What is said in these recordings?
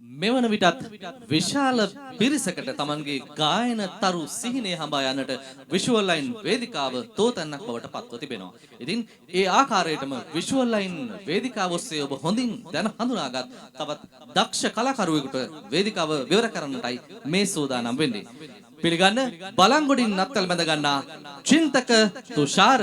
මෙවන විටත් විශාල පිරිසකට තමන්ගේ ගායන තරු සිහිනය හඹා යන්නට විෂුවල් ලයින් වේදිකාව තෝතැන්නක් බවට පත්ව තිබෙනවා. ඉතින් ඒ ආකාරයටම විෂුවල් ලයින් වේදිකාව ඔස්සේ ඔබ හොඳින් දැන හඳුනාගත් තවත් දක්ෂ කලාකරුවෙකුට වේදිකාව විවර කරන්නටයි මේ සූදානම් වෙන්නේ. පිළිගන්න බලංගොඩින් නත්තල් බැඳ ගන්නා චින්තක තුෂාර.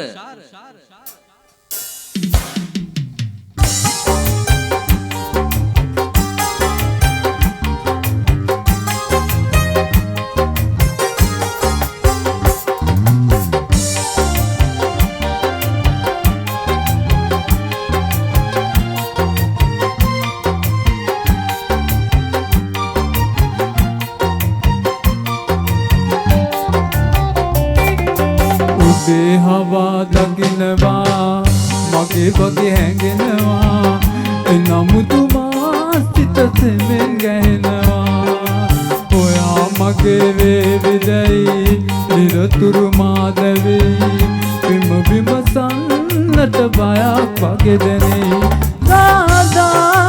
හවා දකිනවා මගේ වගේ හැඟෙනවා එනමුතුමා සිත සෙමෙන් ගැහෙනවා ඔයා මගේ වේවිදයි නිරතුරු මාදවෙයි බිම විමසන්නට බයක් වගේ දැනෙයි රාදා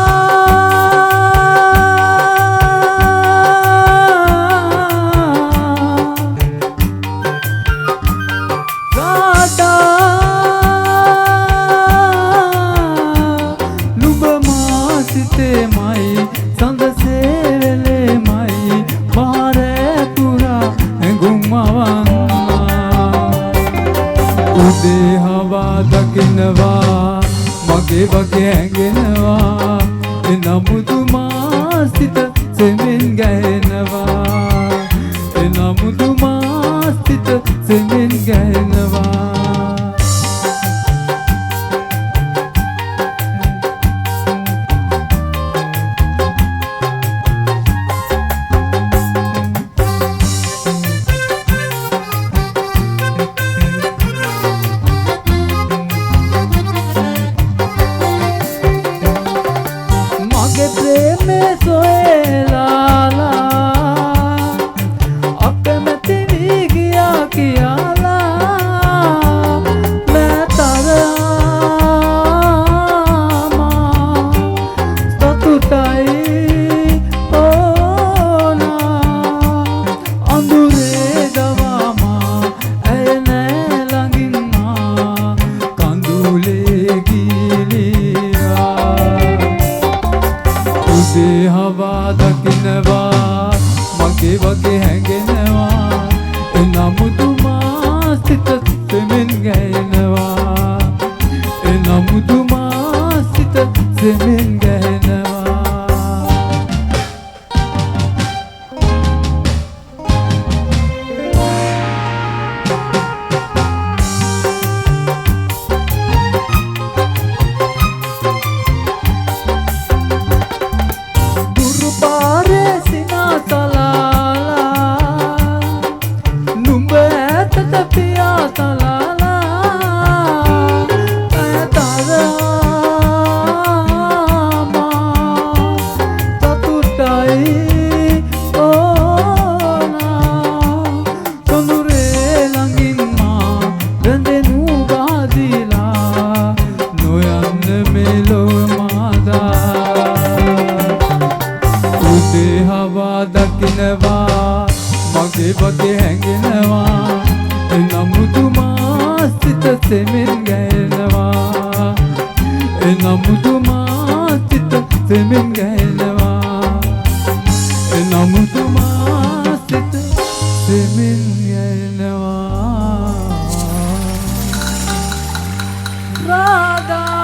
දකිනවා මගේ වගේ හැඟෙනවා එනමුතුමා සිත සෙමෙන් ගැහෙනවා එනමුතුමා සිත සෙමෙන් ගැහෙනවා හවා දකිනවා මගේ වගේ හැඟෙනවා එනමුතුමා සිත සෙමෙන් ගැහෙනවා එනමුතුමා සිත සෙමෙන් ගැහෙනවා දකිනවා මගේ වගේ හැඟෙනවා එනමුතුමා සිත සෙමෙන් ගැහෙනවා එනමුතුමා සිත සෙමෙන් ගැහෙනවා එනමුතුමා සිත සෙමෙන් ගැහෙනවා රාදා